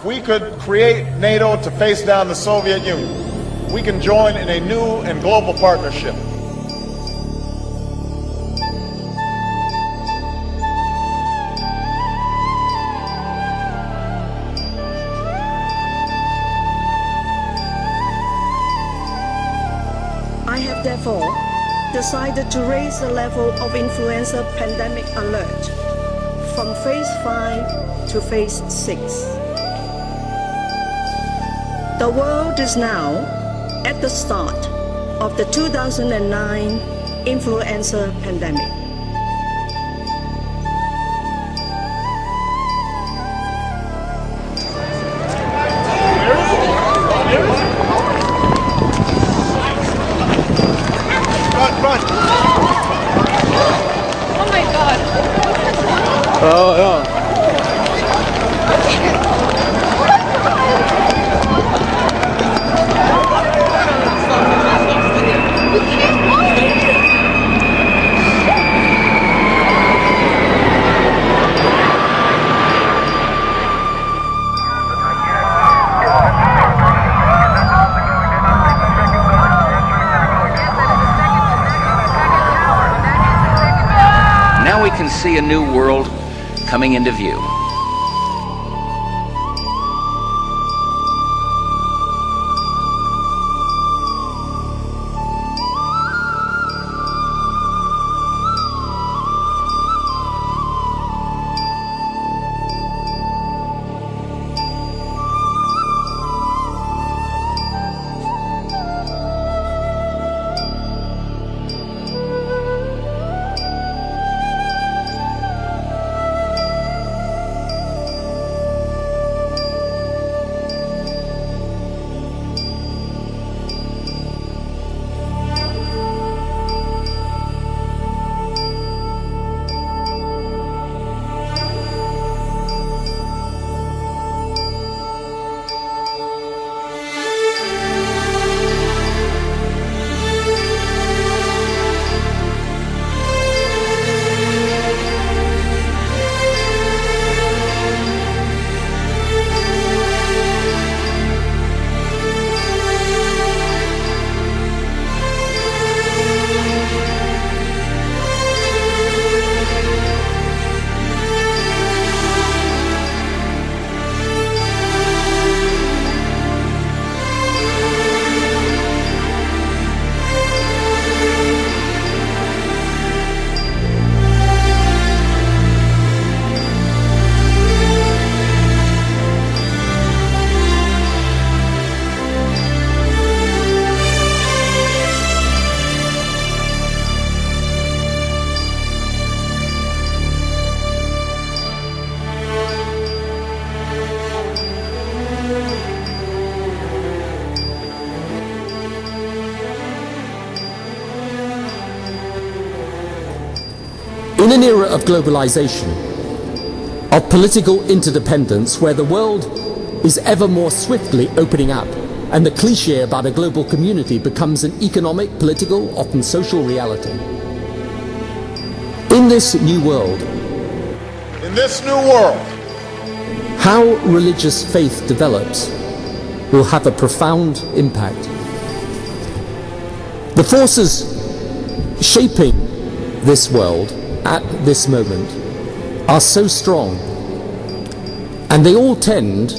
we could create NATO to face down the Soviet Union. We can join in a new and global partnership. I have therefore decided to raise the level of influenza pandemic alert from phase 5 to phase 6. The world is now at the start of the 2009 influenza pandemic. Oh my God. Oh, yeah. Now we can see a new world coming into view. In an era of globalization, of political interdependence, where the world is ever more swiftly opening up, and the cliché about a global community becomes an economic, political, often social reality. In this new world, how religious faith develops will have a profound impact. The forces shaping this world at this moment are so strong, and they all tend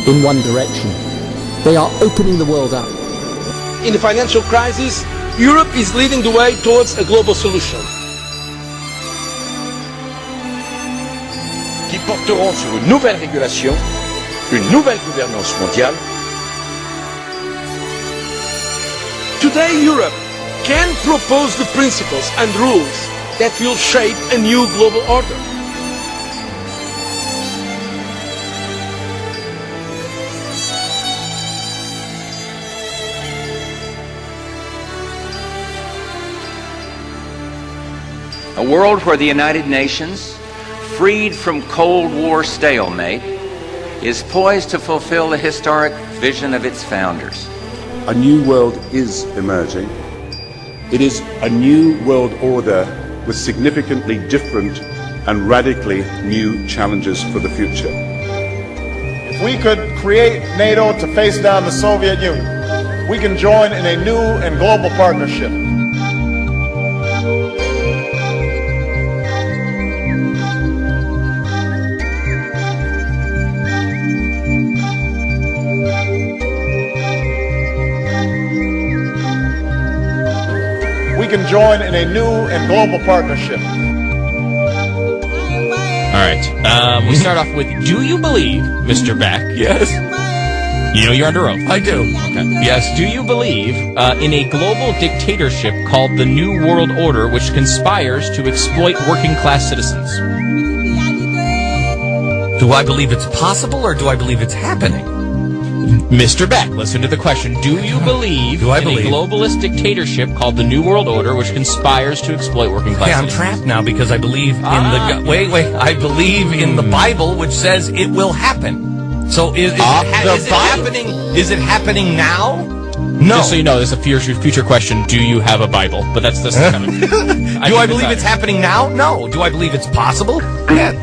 in one direction. They are opening the world up. In the financial crisis, Europe is leading the way towards a global solution. Qui porteront sur une nouvelle régulation, une nouvelle gouvernance mondiale. Today, Europe can propose the principles and rules that will shape a new global order. A world where the United Nations, freed from Cold War stalemate, is poised to fulfill the historic vision of its founders. A new world is emerging. It is a new world order with significantly different and radically new challenges for the future. If We could create NATO to face down the Soviet Union. We can join in a new and global partnership. We can join in a new and global partnership. All right. We start off with, do you believe, Mr. Beck? Yes. You know you're under oath. I do. Okay. Yes. Do you believe in a global dictatorship called the New World Order, which conspires to exploit working-class citizens? Do I believe it's possible or do I believe it's happening? Mr. Beck, listen to the question. Do you believe Do I in believe? a globalist dictatorship called the New World Order, which conspires to exploit working-class Yeah, I'm citizens? trapped now because I believe in the... Wait. I believe in the Bible, which says it will happen. So is it happening? Is it happening now? No. Just so you know, there's a future question. Do you have a Bible? But that's this coming. Do I believe it's happening now? No. Do I believe it's possible? Yeah.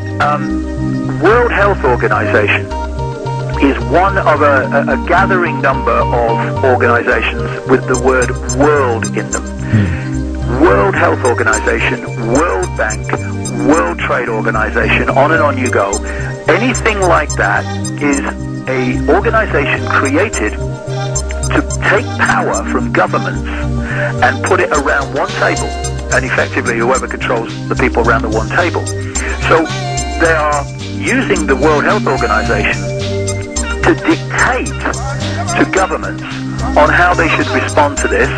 World Health Organization is one of a gathering number of organizations with the word world in them. World Health Organization, World Bank, World Trade Organization, on and on you go. Anything like that is a organization created to take power from governments and put it around one table, and effectively whoever controls the people around the one table. So they are using the World Health Organization to dictate to governments on how they should respond to this,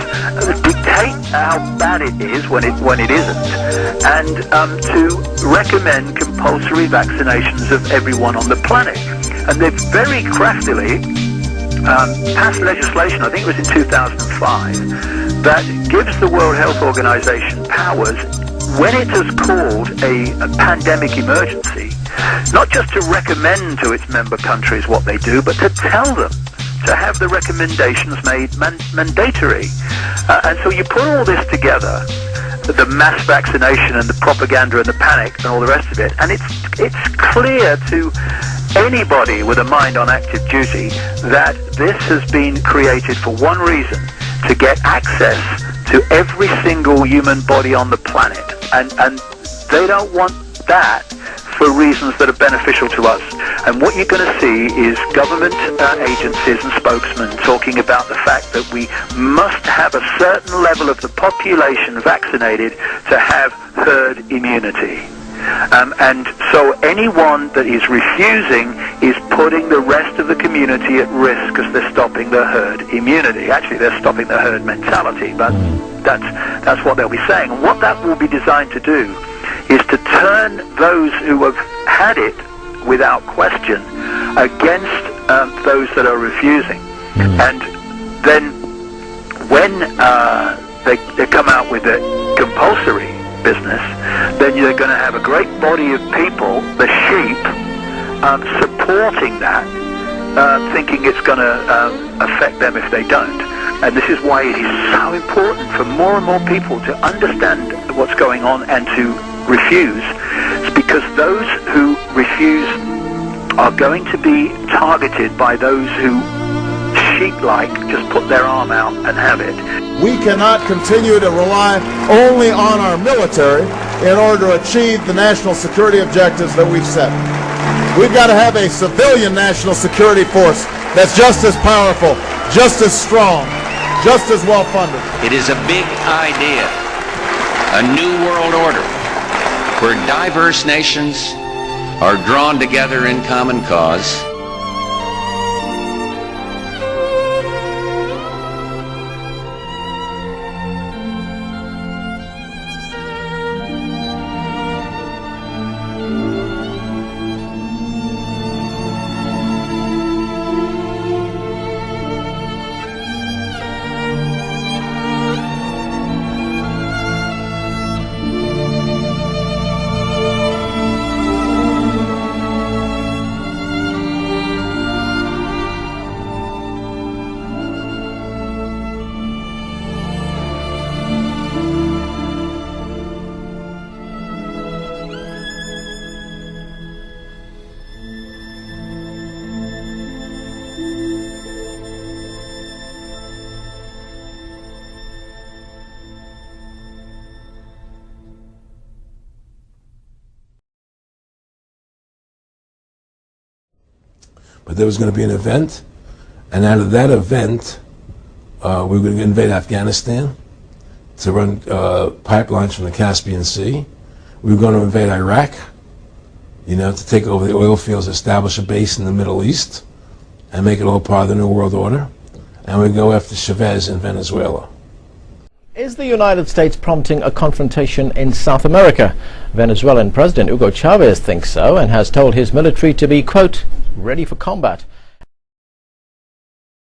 dictate how bad it is when it isn't, and to recommend compulsory vaccinations of everyone on the planet. And they've very craftily passed legislation, I think it was in 2005, that gives the World Health Organization powers when it has called a pandemic emergency, not just to recommend to its member countries what they do, but to tell them, to have the recommendations made mandatory. And so you put all this together, the mass vaccination and the propaganda and the panic and all the rest of it, and it's clear to anybody with a mind on active duty that this has been created for one reason: to get access to every single human body on the planet. And they don't want that for reasons that are beneficial to us. And what you're going to see is government agencies and spokesmen talking about the fact that we must have a certain level of the population vaccinated to have herd immunity. And so anyone that is refusing is putting the rest of the community at risk because they're stopping the herd immunity. Actually, they're stopping the herd mentality, but that's what they'll be saying. And what that will be designed to do is to turn those who have had it without question against those that are refusing. And then when they come out with the compulsory business, then they're going to have a great body of people, the sheep, supporting that, thinking it's going to affect them if they don't. And this is why it is so important for more and more people to understand what's going on and to refuse. It's because those who refuse are going to be targeted by those who, sheep-like, just put their arm out and have it. We cannot continue to rely only on our military in order to achieve the national security objectives that we've set. We've got to have a civilian national security force that's just as powerful, just as strong, just as well-funded. It is a big idea, a new world order, where diverse nations are drawn together in common cause. but there was going to be an event, and out of that event, we were going to invade Afghanistan to run pipelines from the Caspian Sea. We were going to invade Iraq, to take over the oil fields, establish a base in the Middle East, and make it all part of the New World Order. And we go after Chavez in Venezuela. Is the United States prompting a confrontation in South America? Venezuelan President Hugo Chavez thinks so and has told his military to be, quote, ready for combat.